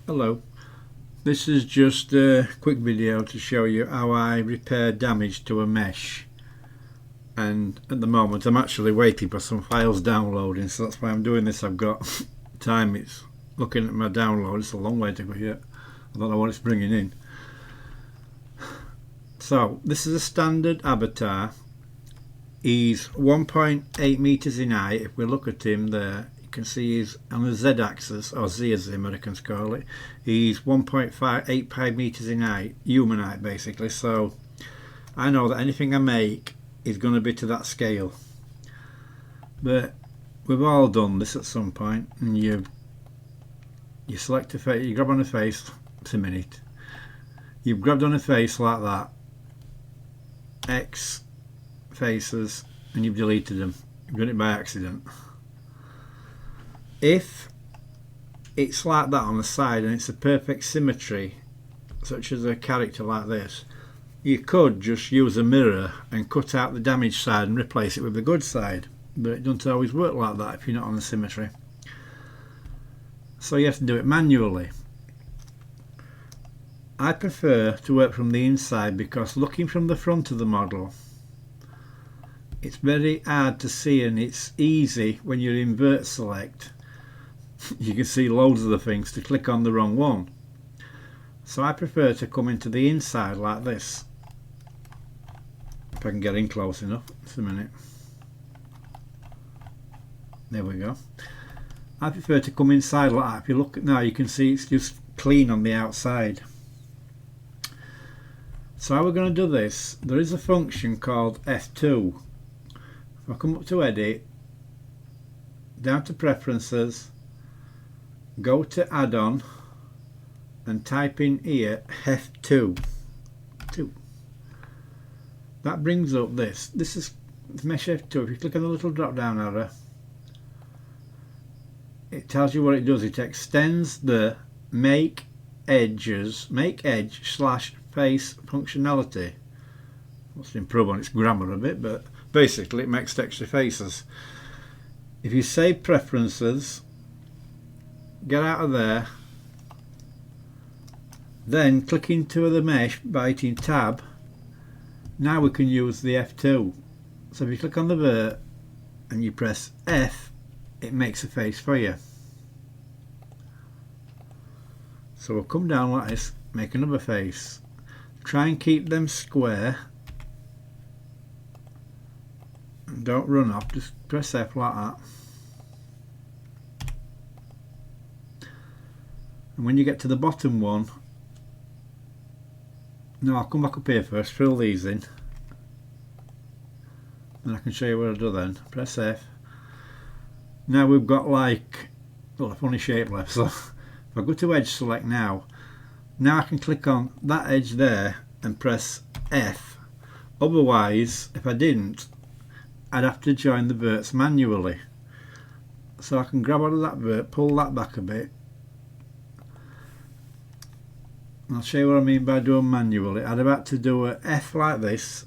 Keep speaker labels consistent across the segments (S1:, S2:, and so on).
S1: Hello, this is just a quick video to show you how I repair damage to a mesh, and at the moment I'm actually waiting for some files downloading, so that's why I'm doing this. I've got time. It's looking at my download, it's a long way to go yet. I don't know what it's bringing in. So this is a standard avatar. He's 1.8 meters in height. If we look at him there, you can see he's on the Z-axis, or Z as the Americans call it. He's 1.85 meters in height, human height basically, so I know that anything I make is going to be to that scale. But we've all done this at some point, and you select a face, you grab on a face, it's a minute, you've grabbed on a face like that, X faces, and you've deleted them. You've done it by accident. If it's like that on the side and it's a perfect symmetry, such as a character like this, you could just use a mirror and cut out the damaged side and replace it with the good side, but it doesn't always work like that if you're not on the symmetry, so you have to do it manually. I prefer to work from the inside because looking from the front of the model, it's very hard to see, and it's easy when you invert select. You can see loads of the things to click on the wrong one. So I prefer to come into the inside like this. If I can get in close enough, just a minute. There we go. I prefer to come inside like that. If you look at now, you can see it's just clean on the outside. So how we're going to do this, there is a function called F2. If I come up to edit, down to preferences, go to add-on and type in here F2. That brings up this is mesh F2. If you click on the little drop down arrow, it tells you what it does. It extends the make edge slash face functionality. Must improve on its grammar a bit, but basically it makes extra faces. If you save preferences, get out of there, then click into the mesh by hitting tab. Now we can use the F2. So if you click on the vert and you press F, it makes a face for you. So we'll come down like this, make another face. Try and keep them square. And don't run off, just press F like that. And when you get to the bottom one, no, I'll come back up here first, fill these in, and I can show you what I do then. Press F. Now we've got like, well, a funny shape left, so if I go to edge select now I can click on that edge there and press F. Otherwise, if I didn't, I'd have to join the verts manually. So I can grab out of that vert, pull that back a bit. I'll show you what I mean by doing manually. I'd have had to do a F like this,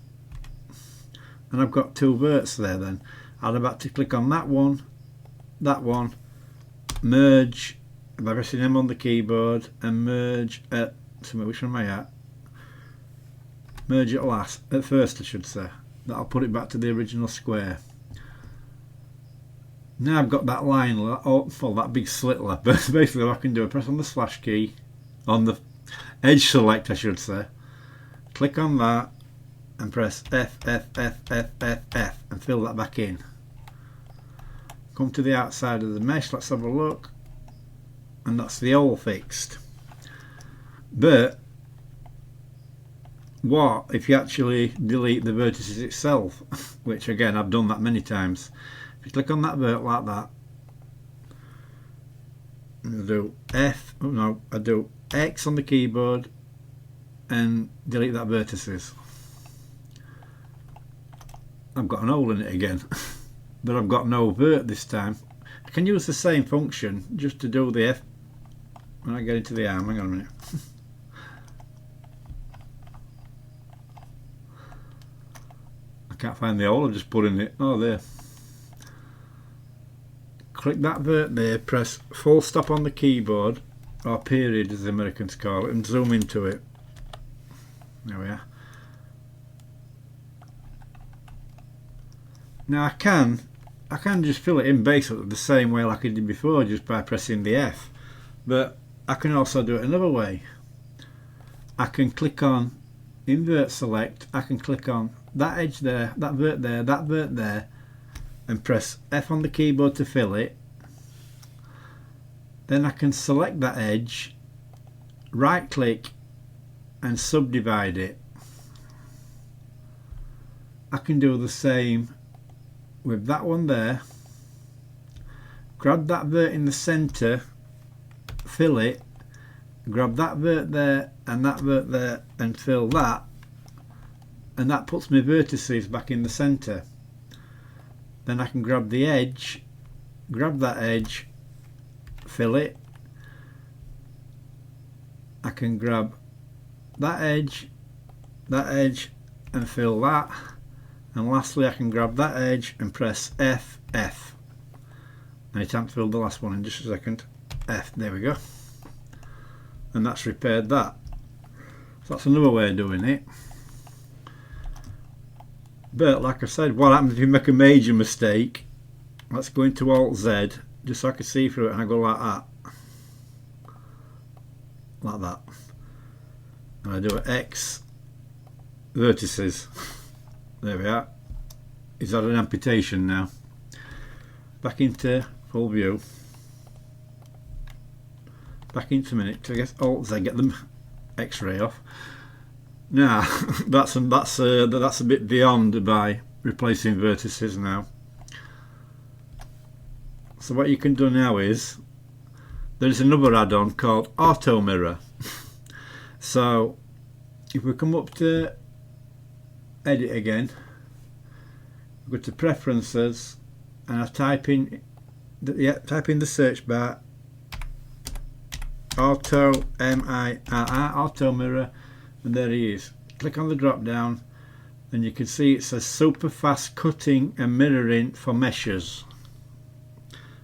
S1: and I've got two verts there then. I'd have had to click on that one, merge by pressing M on the keyboard, and merge at, which one am I at? Merge at first I should say. That'll put it back to the original square. Now I've got that line, that big slit left. But basically what I can do, I press on the slash key, on the edge select I should say, click on that and press F and fill that back in. Come to the outside of the mesh, let's have a look, and that's the hole fixed. But what if you actually delete the vertices itself, which again I've done that many times. If you click on that vert like that, I do F, oh no, I do X on the keyboard and delete that vertices. I've got an hole in it again, but I've got no vert this time. I can use the same function just to do the F when I get into the arm. Hang on a minute. I can't find the hole, I've just put in it. Oh, there. click that vert there, press full stop on the keyboard or period as the Americans call it, and zoom into it. There we are. Now I can just fill it in basically the same way like I did before, just by pressing the F, but I can also do it another way. I can click on invert select, I can click on that edge there, that vert there, that vert there, and press F on the keyboard to fill it. Then I can select that edge, right click and subdivide it. I can do the same with that one there, grab that vert in the center, fill it, grab that vert there and that vert there and fill that, and that puts my vertices back in the center. Then I can grab the edge, grab that edge, fill it. I can grab that edge and fill that, and lastly I can grab that edge and press F, F, and it hasn't filled the last one in just a second. F, there we go, and that's repaired that. So that's another way of doing it. But like I said, what happens if you make a major mistake? Let's go into Alt Z just so I can see through it, and I go like that, and I do an X vertices. There we are. Is that an amputation now? Back into full view. Back into minute to get Alt Z, get the X-ray off. Now that's a bit beyond by replacing vertices now. So what you can do now is there's another add-on called Auto Mirror. So if we come up to edit again, go to preferences, and I type in the search bar Auto M-I-R-R, Auto Mirror, and there he is. Click on the drop down and you can see it says super fast cutting and mirroring for meshes.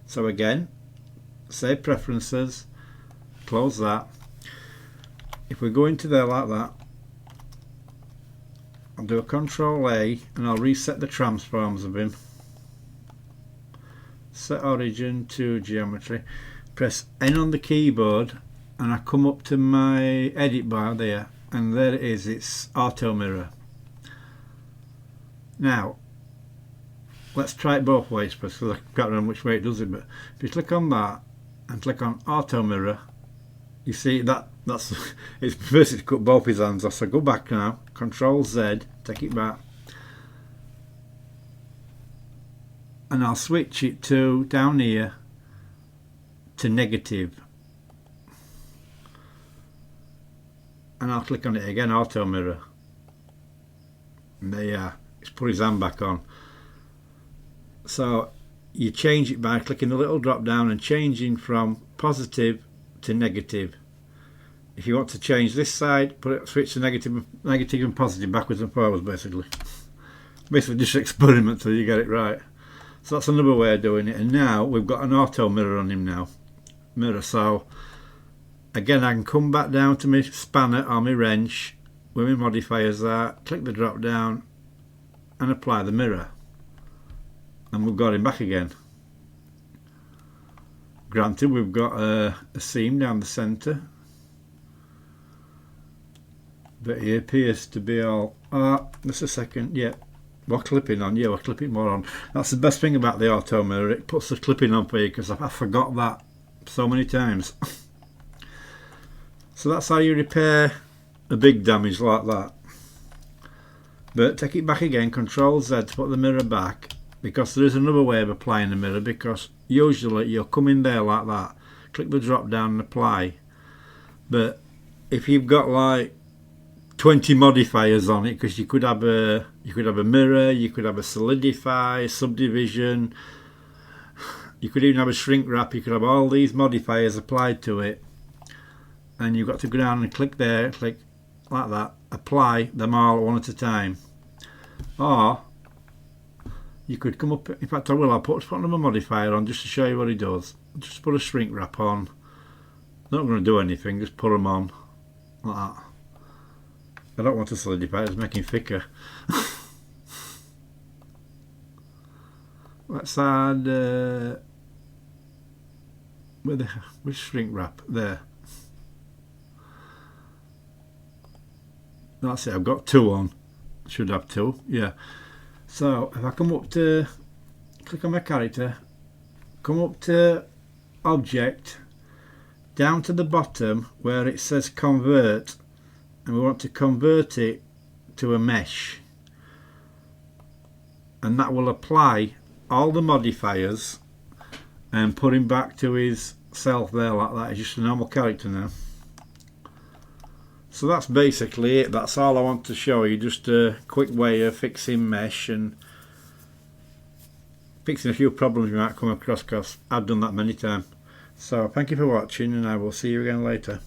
S1: So again, save preferences, close that. If we go into there like that, I'll do a Control A and I'll reset the transforms of him. Set origin to geometry. Press N on the keyboard and I come up to my edit bar there, and there it is, it's Auto Mirror. Now let's try it both ways because I can't remember which way it does it, but if you click on that and click on Auto Mirror, you see that's it's first to cut both his hands off. So go back now, Control Z, take it back, and I'll switch it to down here to negative, and I'll click on it again, Auto Mirror, and there you are, it's put his hand back on. So you change it by clicking the little drop down and changing from positive to negative. If you want to change this side, switch to negative and positive, backwards and forwards, basically just experiment till you get it right. So that's another way of doing it. And now we've got an auto mirror on him now. So again, I can come back down to my spanner or my wrench where my modifiers are, click the drop down and apply the mirror, and we've got him back again. Granted, we've got a seam down the centre, but he appears to be all, just a second, yeah, we're clipping on, we're clipping more on. That's the best thing about the auto mirror, it puts the clipping on for you, because I forgot that so many times. So that's how you repair a big damage like that. But take it back again, Control Z to put the mirror back, because there is another way of applying the mirror, because usually you'll come in there like that, click the drop down and apply. But if you've got like 20 modifiers on it, because you could have a mirror, you could have a solidify, subdivision, you could even have a shrink wrap, you could have all these modifiers applied to it, and you've got to go down and click there, click like that, apply them all one at a time. Or you could come up, in fact I'll put another modifier on just to show you what it does. Just put a shrink wrap on, Not going to do anything, just put them on like that. I don't want to solidify, it's making thicker. Let's add with shrink wrap there. That's it, I've got 2 on. Should have 2, yeah. So if I come up to, click on my character, come up to object, down to the bottom where it says convert, and we want to convert it to a mesh, and that will apply all the modifiers and put him back to his self there like that. He's just a normal character now. So that's basically it. That's all I want to show you. Just a quick way of fixing mesh and fixing a few problems you might come across, because I've done that many times. So thank you for watching, and I will see you again later.